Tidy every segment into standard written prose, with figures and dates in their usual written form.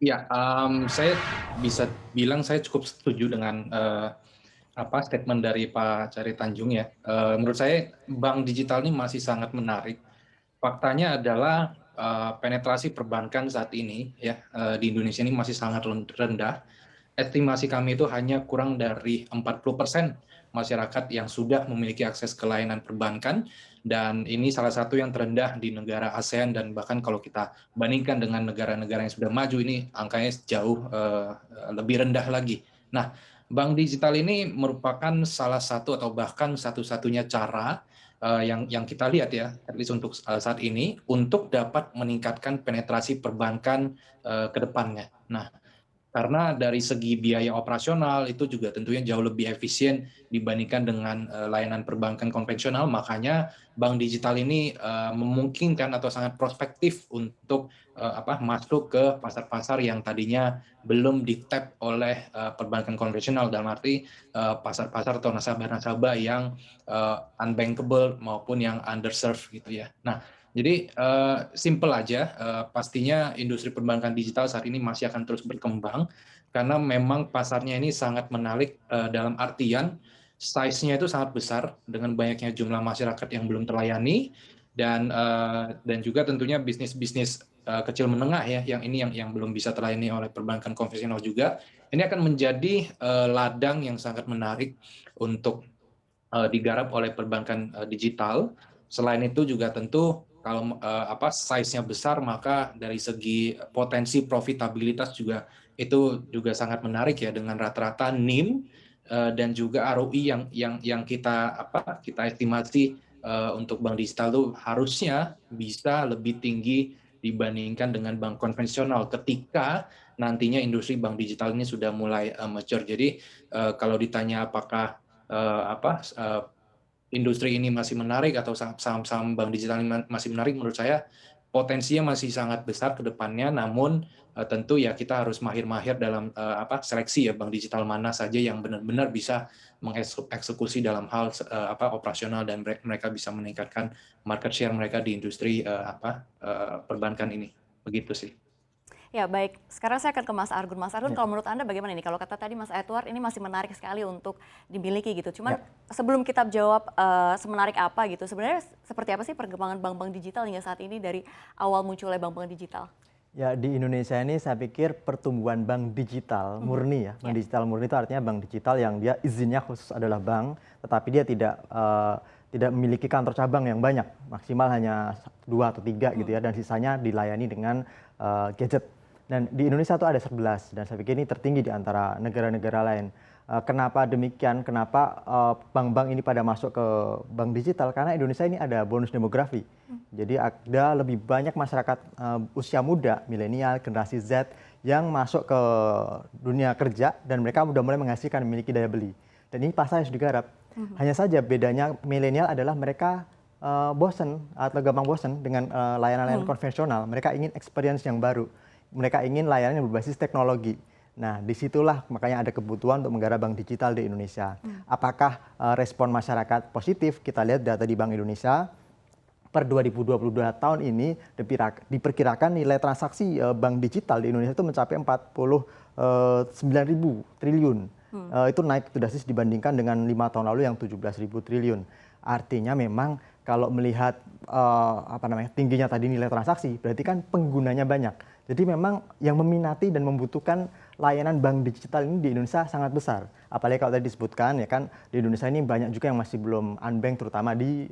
Ya, saya bisa bilang saya cukup setuju dengan, statement dari Pak Carey Tanjung ya. Menurut saya bank digital ini masih sangat menarik. Faktanya adalah, penetrasi perbankan saat ini ya, di Indonesia ini masih sangat rendah. Estimasi kami itu hanya kurang dari 40% masyarakat yang sudah memiliki akses ke layanan perbankan, dan ini salah satu yang terendah di negara ASEAN, dan bahkan kalau kita bandingkan dengan negara-negara yang sudah maju, ini angkanya jauh, lebih rendah lagi. Nah, bank digital ini merupakan salah satu atau bahkan satu-satunya cara, yang kita lihat ya, at least untuk, saat ini, untuk dapat meningkatkan penetrasi perbankan, ke depannya. Nah, karena dari segi biaya operasional itu juga tentunya jauh lebih efisien dibandingkan dengan, layanan perbankan konvensional, makanya bank digital ini, memungkinkan atau sangat prospektif untuk, masuk ke pasar-pasar yang tadinya belum di-tap oleh, perbankan konvensional, dalam arti, pasar-pasar atau nasabah-nasabah yang, unbankable maupun yang underserved gitu ya. Nah, jadi, simpel aja, pastinya industri perbankan digital saat ini masih akan terus berkembang, karena memang pasarnya ini sangat menarik, dalam artian size-nya itu sangat besar dengan banyaknya jumlah masyarakat yang belum terlayani, dan juga tentunya bisnis-bisnis, kecil menengah ya, yang ini yang belum bisa terlayani oleh perbankan konvensional juga. Ini akan menjadi, ladang yang sangat menarik untuk, digarap oleh perbankan, digital. Selain itu juga tentu kalau, size-nya besar, maka dari segi potensi profitabilitas juga itu juga sangat menarik ya, dengan rata-rata NIM, dan juga ROI yang kita estimasi, untuk bank digital tuh harusnya bisa lebih tinggi dibandingkan dengan bank konvensional ketika nantinya industri bank digital ini sudah mulai, mature. Jadi, kalau ditanya apakah, industri ini masih menarik atau saham-saham bank digital ini masih menarik, menurut saya potensinya masih sangat besar ke depannya, namun, tentu ya kita harus mahir-mahir dalam, seleksi ya bank digital mana saja yang benar-benar bisa mengeksekusi dalam hal operasional, dan mereka bisa meningkatkan market share mereka di industri, perbankan ini. Begitu sih. Ya baik, sekarang saya akan ke Mas Argun. Mas Argun, Ya, kalau menurut Anda bagaimana nih? Kalau kata tadi Mas Edward ini masih menarik sekali untuk dimiliki gitu. Cuman ya. sebelum kita jawab semenarik apa gitu, sebenarnya seperti apa sih perkembangan bank-bank digital hingga saat ini dari awal munculnya bank-bank digital? Ya, di Indonesia ini saya pikir pertumbuhan bank digital Mhm. murni ya. Bank Ya. digital murni itu artinya bank digital yang dia izinnya khusus adalah bank, tetapi dia tidak memiliki kantor cabang yang banyak, maksimal hanya 2 atau 3 gitu Mhm. ya, dan sisanya dilayani dengan gadget. Dan di Indonesia itu ada 11, dan saya pikir ini tertinggi di antara negara-negara lain. Kenapa demikian? Kenapa bank-bank ini pada masuk ke bank digital? Karena Indonesia ini ada bonus demografi. Jadi ada lebih banyak masyarakat usia muda, milenial, generasi Z yang masuk ke dunia kerja dan mereka sudah mulai menghasilkan, memiliki daya beli. Dan ini pasar yang harus digarap. Mhm. Hanya saja bedanya milenial adalah mereka bosen atau gampang bosen dengan layanan-layanan Mhm. konvensional. Mereka ingin experience yang baru. Mereka ingin layanan yang berbasis teknologi. Nah, disitulah makanya ada kebutuhan untuk menggarap bank digital di Indonesia. Mhm. Apakah respon masyarakat positif? Kita lihat data di Bank Indonesia per 2022 tahun ini diperkirakan nilai transaksi bank digital di Indonesia itu mencapai 49.000 triliun. Mhm. Itu naik drastis dibandingkan dengan 5 tahun lalu yang 17.000 triliun. Artinya memang kalau melihat tingginya tadi nilai transaksi, berarti kan penggunanya banyak. Jadi memang yang meminati dan membutuhkan layanan bank digital ini di Indonesia sangat besar. Apalagi kalau tadi disebutkan ya kan, di Indonesia ini banyak juga yang masih belum unbank, terutama di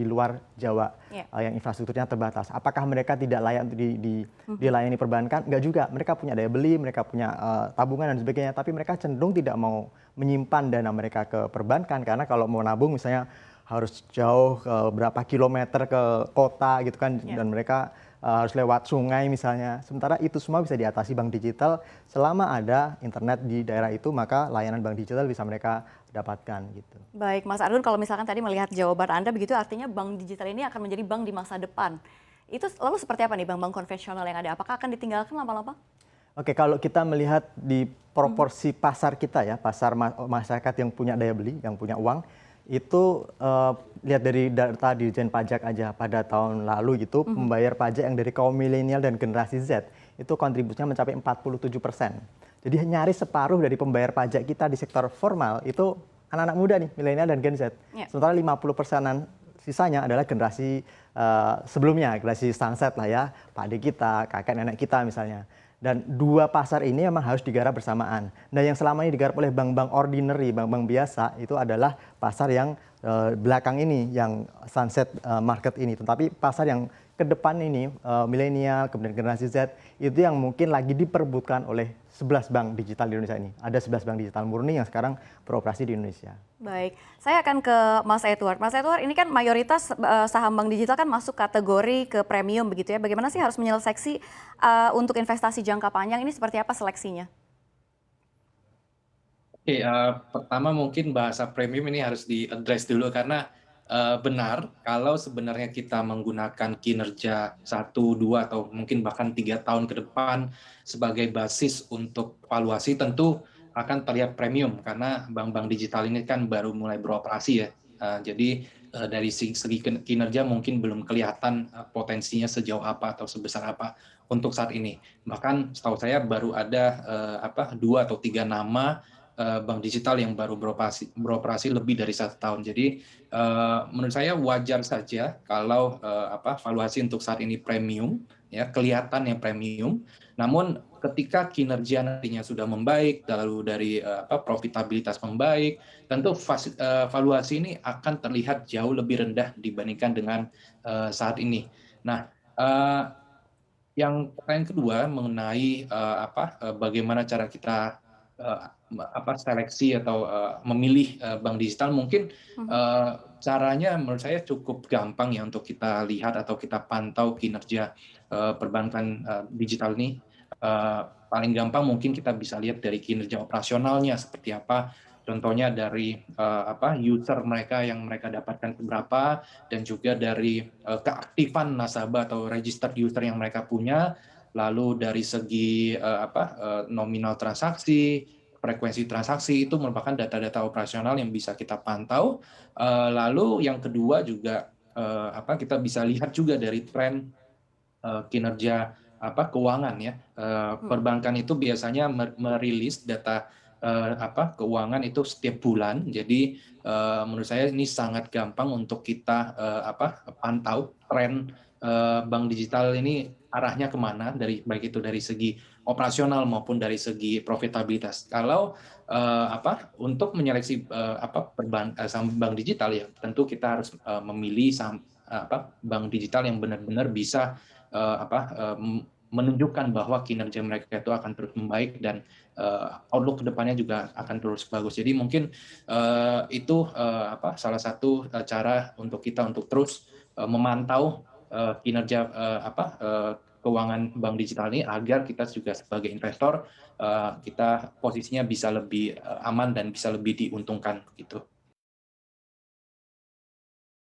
luar Jawa, Ya. yang infrastrukturnya terbatas. Apakah mereka tidak layak untuk Mhm. dilayani perbankan? Enggak juga. Mereka punya daya beli, mereka punya tabungan dan sebagainya, tapi mereka cenderung tidak mau menyimpan dana mereka ke perbankan, karena kalau mau nabung misalnya harus jauh berapa kilometer ke kota gitu kan, Ya. dan mereka harus lewat sungai misalnya. Sementara itu semua bisa diatasi bank digital selama ada internet di daerah itu, maka layanan bank digital bisa mereka dapatkan gitu. Baik, Mas Argun, kalau misalkan tadi melihat jawaban Anda begitu, artinya bank digital ini akan menjadi bank di masa depan. Itu lalu seperti apa nih bank-bank konvensional yang ada? Apakah akan ditinggalkan lama-lama? Oke, kalau kita melihat di Mhm. proporsi pasar kita ya, pasar masyarakat yang punya daya beli, yang punya uang, itu lihat dari data Dirjen Pajak aja pada tahun lalu gitu, Mhm. pembayar pajak yang dari kaum milenial dan generasi Z itu kontribusinya mencapai 47%. Jadi nyaris separuh dari pembayar pajak kita di sektor formal itu anak-anak muda nih, milenial dan Gen Z. Ya. Sementara 50%-an sisanya adalah generasi sebelumnya, generasi sunset lah ya, Pak ade kita, kakek nenek kita misalnya. Dan dua pasar ini memang harus digarap bersamaan. Nah, yang selama ini digarap oleh bank-bank ordinary, bank-bank biasa, itu adalah pasar yang belakang ini, yang sunset market ini. Tetapi pasar yang ke depan ini, milenial, kemudian generasi Z, itu yang mungkin lagi diperebutkan oleh 11 bank digital di Indonesia ini. Ada 11 bank digital murni yang sekarang beroperasi di Indonesia. Baik, saya akan ke Mas Edward. Mas Edward, ini kan mayoritas saham bank digital kan masuk kategori ke premium begitu ya. Bagaimana sih harus menyeleksi untuk investasi jangka panjang ini seperti apa seleksinya? Oke, pertama mungkin bahasa premium ini harus di-address dulu karena benar kalau sebenarnya kita menggunakan kinerja 1, 2, atau mungkin bahkan 3 tahun ke depan sebagai basis untuk valuasi tentu akan terlihat premium karena bank-bank digital ini kan baru mulai beroperasi ya. Jadi dari segi kinerja mungkin belum kelihatan potensinya sejauh apa atau sebesar apa untuk saat ini. Bahkan setahu saya baru ada 2 atau 3 nama bank digital yang baru beroperasi lebih dari 1 tahun. Jadi menurut saya wajar saja kalau valuasi untuk saat ini premium, ya kelihatan yang premium. Namun ketika kinerja nantinya sudah membaik, lalu dari profitabilitas membaik, tentu valuasi ini akan terlihat jauh lebih rendah dibandingkan dengan saat ini. Nah, yang pertanyaan kedua mengenai bagaimana cara kita seleksi atau memilih bank digital, mungkin caranya menurut saya cukup gampang ya untuk kita lihat atau kita pantau kinerja perbankan digital ini. Paling gampang mungkin kita bisa lihat dari kinerja operasionalnya seperti apa. Contohnya dari user mereka yang mereka dapatkan seberapa, dan juga dari keaktifan nasabah atau registered user yang mereka punya. Lalu dari segi nominal transaksi, frekuensi transaksi, itu merupakan data-data operasional yang bisa kita pantau. Lalu yang kedua juga kita bisa lihat juga dari tren kinerja keuangan ya. Perbankan itu biasanya merilis data keuangan itu setiap bulan. Jadi menurut saya ini sangat gampang untuk kita pantau tren bank digital ini arahnya kemana, baik itu dari segi operasional maupun dari segi profitabilitas. Kalau untuk menyeleksi saham bank digital ya tentu kita harus memilih saham bank digital yang benar-benar bisa menunjukkan bahwa kinerja mereka itu akan terus membaik dan outlook kedepannya juga akan terus bagus. Jadi mungkin itu salah satu cara untuk kita untuk terus memantau kinerja keuangan bank digital ini agar kita juga sebagai investor kita posisinya bisa lebih aman dan bisa lebih diuntungkan gitu.